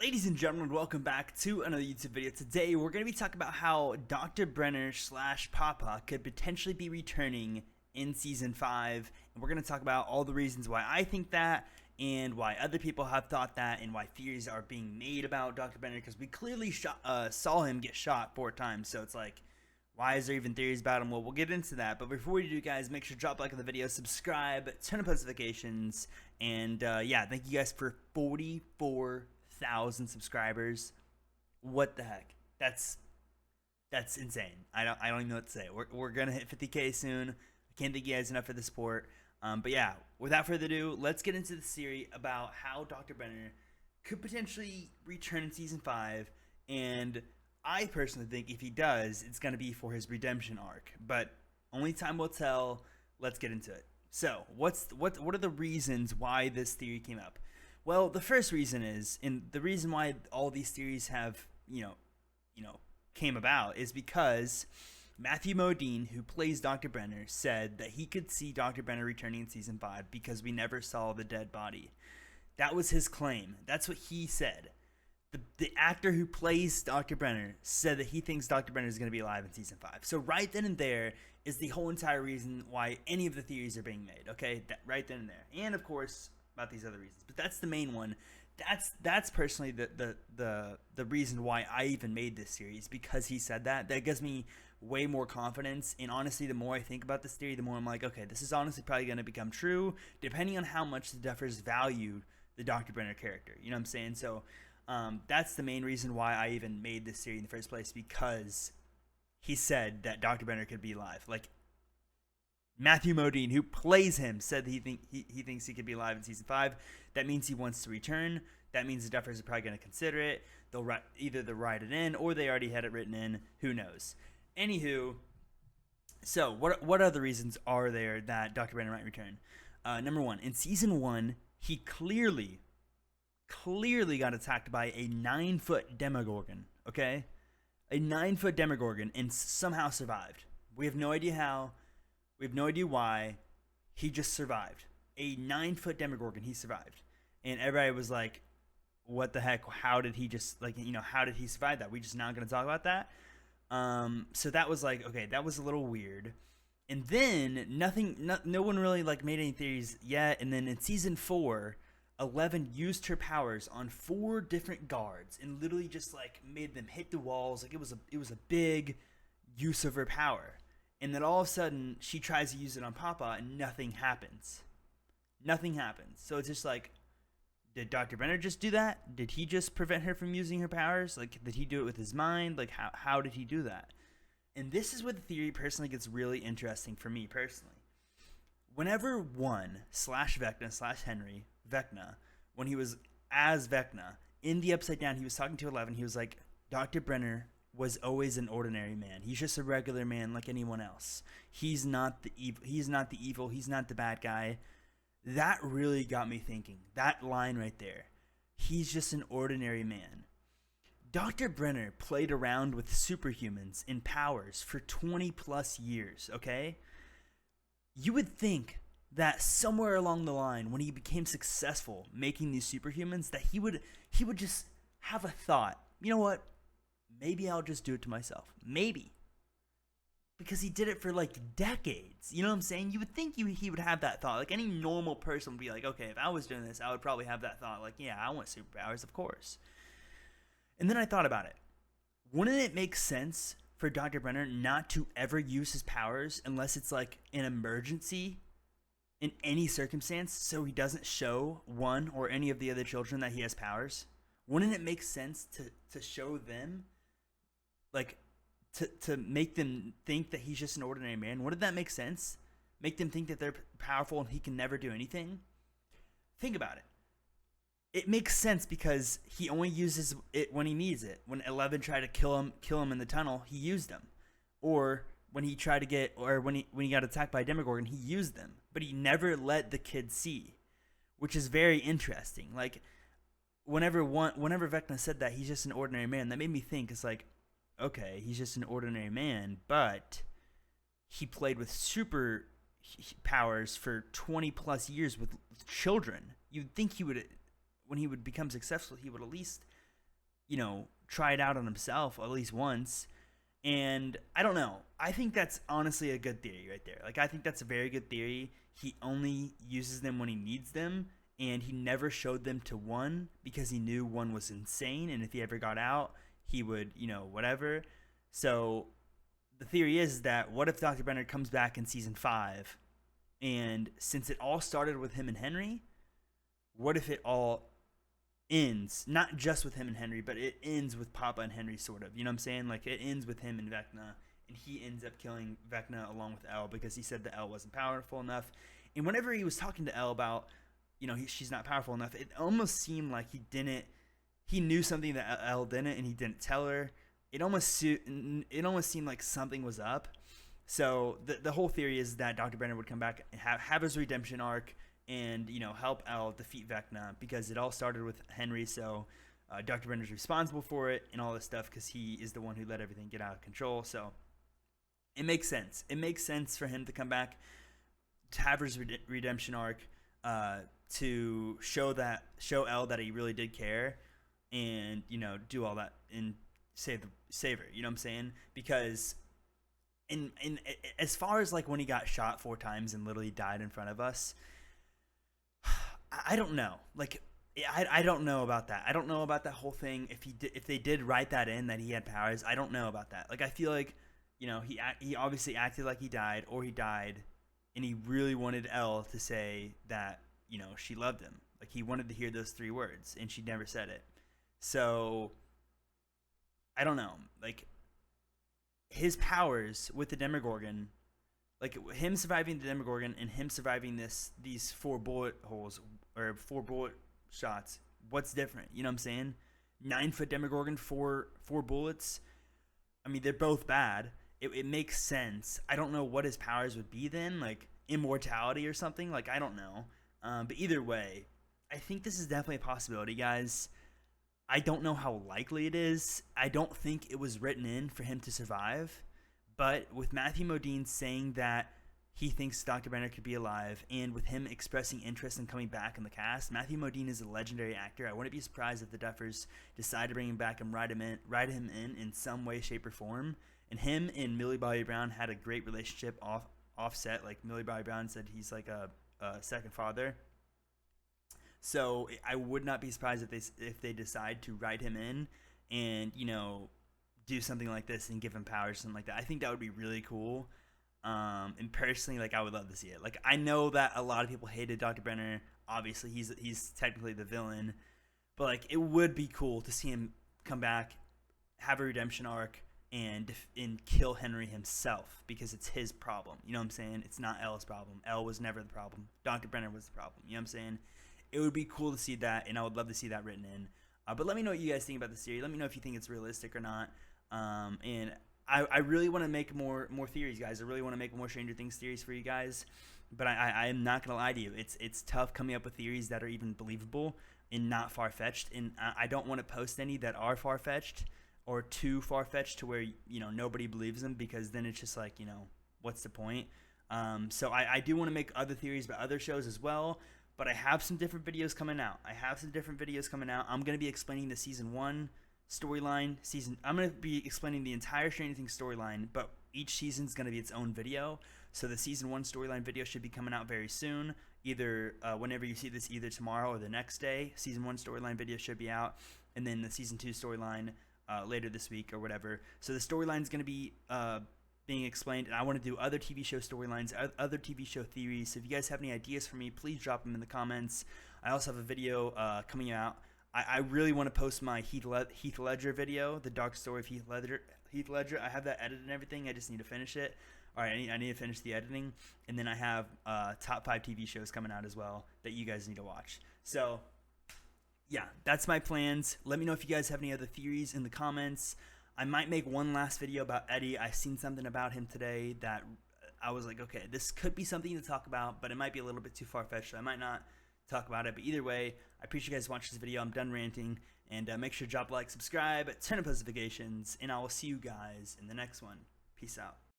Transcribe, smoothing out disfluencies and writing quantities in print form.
Ladies and gentlemen, welcome back to another YouTube video. Today, we're going to be talking about how Dr. Brenner / Papa could potentially be returning in Season 5. And we're going to talk about all the reasons why I think that, and why other people have thought that, and why theories are being made about Dr. Brenner, because we clearly saw him get shot 4 times, so it's like, why is there even theories about him? Well, we'll get into that, but before we do, guys, make sure to drop a like on the video, subscribe, turn on notifications, and yeah, thank you guys for 44,000 subscribers. What the heck? That's insane. I don't even know what to say. We're gonna hit 50K soon. I can't thank you guys enough for the support. But yeah, without further ado, let's get into the theory about how Dr. Brenner could potentially return in Season 5. And I personally think if he does, it's gonna be for his redemption arc. But only time will tell. Let's get into it. So, what are the reasons why this theory came up? Well, the first reason is, and the reason why all these theories have, came about is because Matthew Modine, who plays Dr. Brenner, said that he could see Dr. Brenner returning in Season 5 because we never saw the dead body. That was his claim. That's what he said. The actor who plays Dr. Brenner said that he thinks Dr. Brenner is going to be alive in Season 5. So right then and there is the whole entire reason why any of the theories are being made, okay? Right then and there. And, of course, about these other reasons. But that's the main one. That's personally the reason why I even made this series, because he said that. That gives me way more confidence. And honestly, the more I think about this theory, the more I'm like, okay, this is honestly probably going to become true, depending on how much the Duffers value the Dr. Brenner character. You know what I'm saying? So that's the main reason why I even made this series in the first place, because he said that Dr. Brenner could be alive. Like, Matthew Modine, who plays him, said that he thinks he could be alive in Season 5. That means he wants to return. That means the Duffers are probably going to consider it. Either they'll write it in, or they already had it written in. Who knows? Anywho, so what other reasons are there that Dr. Brenner might return? Number one, in Season 1, he clearly got attacked by a 9-foot Demogorgon, okay? A 9-foot Demogorgon, and somehow survived. We have no idea how. We have no idea why. He just survived. A 9-foot Demogorgon, he survived. And everybody was like, what the heck? How did he how did he survive that? We just not going to talk about that? So that was like, okay, that was a little weird. And then no one really made any theories yet. And then in Season 4, 11 used her powers on 4 different guards and literally just made them hit the walls. It was a big use of her power. And then all of a sudden, she tries to use it on Papa, and nothing happens. Nothing happens. So it's just like, did Dr. Brenner just do that? Did he just prevent her from using her powers? Did he do it with his mind? How did he do that? And this is where the theory personally gets really interesting for me personally. Whenever Vecna / Vecna, when he was as Vecna, in the Upside Down, he was talking to 11. He was like, Dr. Brenner was always an ordinary man. He's just a regular man like anyone else. He's not the evil. He's not the bad guy. That really got me thinking. That line right there. He's just an ordinary man. Dr. Brenner played around with superhumans and powers for 20 plus years, okay? You would think that somewhere along the line, when he became successful making these superhumans, that he would just have a thought. You know what? Maybe I'll just do it to myself. Maybe. Because he did it for decades. You know what I'm saying? You would think he would have that thought. Any normal person would be like, okay, if I was doing this, I would probably have that thought. Yeah, I want superpowers, of course. And then I thought about it. Wouldn't it make sense for Dr. Brenner not to ever use his powers unless it's an emergency in any circumstance, so he doesn't show one or any of the other children that he has powers? Wouldn't it make sense to show them, to make them think that he's just an ordinary man? Wouldn't that make sense? Make them think that they're powerful and he can never do anything? Think about it. It makes sense because he only uses it when he needs it. When 11 tried to kill him in the tunnel, he used them. Or when he got attacked by a Demogorgon, he used them. But he never let the kid see, which is very interesting. Whenever Vecna said that he's just an ordinary man, that made me think, it's okay, he's just an ordinary man, but he played with super powers for 20 plus years with children. You'd think he would, when he would become successful, he would at least try it out on himself at least once. And I don't know. I think that's honestly a good theory right there. Like, I think that's a very good theory. He only uses them when he needs them, and he never showed them to one because he knew one was insane, and if he ever got out, he would, whatever. So the theory is that what if Dr. Brenner comes back in season 5, and since it all started with him and Henry, what if it all ends not just with him and Henry, but it ends with Papa and Henry, sort of. You know what I'm saying? Like, it ends with him and Vecna, and he ends up killing Vecna along with Elle because he said that Elle wasn't powerful enough. And whenever he was talking to Elle about, she's not powerful enough, it almost seemed like he knew something that Elle didn't, and he didn't tell her. It almost seemed like something was up. So the whole theory is that Dr. Brenner would come back and have his redemption arc, and help Elle defeat Vecna, because it all started with Henry. So Dr. Brenner's responsible for it and all this stuff because he is the one who let everything get out of control. So it makes sense. It makes sense for him to come back, to have his redemption arc, to show Elle that he really did care, and do all that and save her. You know what I'm saying? Because in as far as like when he got shot 4 times and literally died in front of us, I don't know. Like, I don't know about that. I don't know about that whole thing. If they did write that in, that he had powers, I don't know about that. Like, I feel like, he obviously acted like he died, or he died, and he really wanted Elle to say that, she loved him. Like, he wanted to hear those 3 words, and she never said it. So, I don't know. Like, his powers with the Demogorgon, like him surviving the Demogorgon and him surviving these 4 bullet holes or 4 bullet shots, what's different? You know what I'm saying? 9-foot Demogorgon, 4 bullets. I mean, they're both bad. It makes sense. I don't know what his powers would be then, like immortality or something. Like, I don't know. But either way, I think this is definitely a possibility, guys. I don't know how likely it is. I don't think it was written in for him to survive. But with Matthew Modine saying that he thinks Dr. Brenner could be alive, and with him expressing interest in coming back in the cast, Matthew Modine is a legendary actor. I wouldn't be surprised if the Duffers decide to bring him back and write him in some way, shape, or form. And him and Millie Bobby Brown had a great relationship offset. Like, Millie Bobby Brown said he's like a second father. So I would not be surprised if they decide to write him in and, do something like this and give him powers or something like that. I think that would be really cool. And personally, like, I would love to see it. Like, I know that a lot of people hated Dr. Brenner. Obviously, he's technically the villain. But, like, it would be cool to see him come back, have a redemption arc, and kill Henry himself, because it's his problem. You know what I'm saying? It's not Elle's problem. Elle was never the problem. Dr. Brenner was the problem. You know what I'm saying? It would be cool to see that, and I would love to see that written in. But let me know what you guys think about the series. Let me know if you think it's realistic or not. And I really want to make more theories, guys. I really want to make more Stranger Things theories for you guys. But I'm not going to lie to you. It's tough coming up with theories that are even believable and not far-fetched. And I don't want to post any that are far-fetched or too far-fetched to where, nobody believes them, because then it's just like, what's the point? So I do want to make other theories about other shows as well. But I have some different videos coming out. I'm going to be explaining the season 1 storyline. I'm going to be explaining the entire Stranger Things storyline, but each season is going to be its own video. So the season 1 storyline video should be coming out very soon. Either whenever you see this, either tomorrow or the next day. Season 1 storyline video should be out. And then the season 2 storyline later this week or whatever. So the storyline is going to be being explained, and I want to do other TV show storylines, other TV show theories. So if you guys have any ideas for me, please drop them in the comments. I also have a video coming out. I really want to post my Heath Ledger video, the dark story of Heath Ledger. I have that edited and everything. I just need to finish it. All right, I need to finish the editing, and then I have top 5 TV shows coming out as well that you guys need to watch. So yeah, that's my plans. Let me know if you guys have any other theories in the comments. I might make one last video about Eddie. I seen something about him today that I was like, okay, this could be something to talk about, but it might be a little bit too far-fetched, so I might not talk about it. But either way, I appreciate you guys watching this video. I'm done ranting, and make sure to drop a like, subscribe, turn on notifications, and I will see you guys in the next one. Peace out.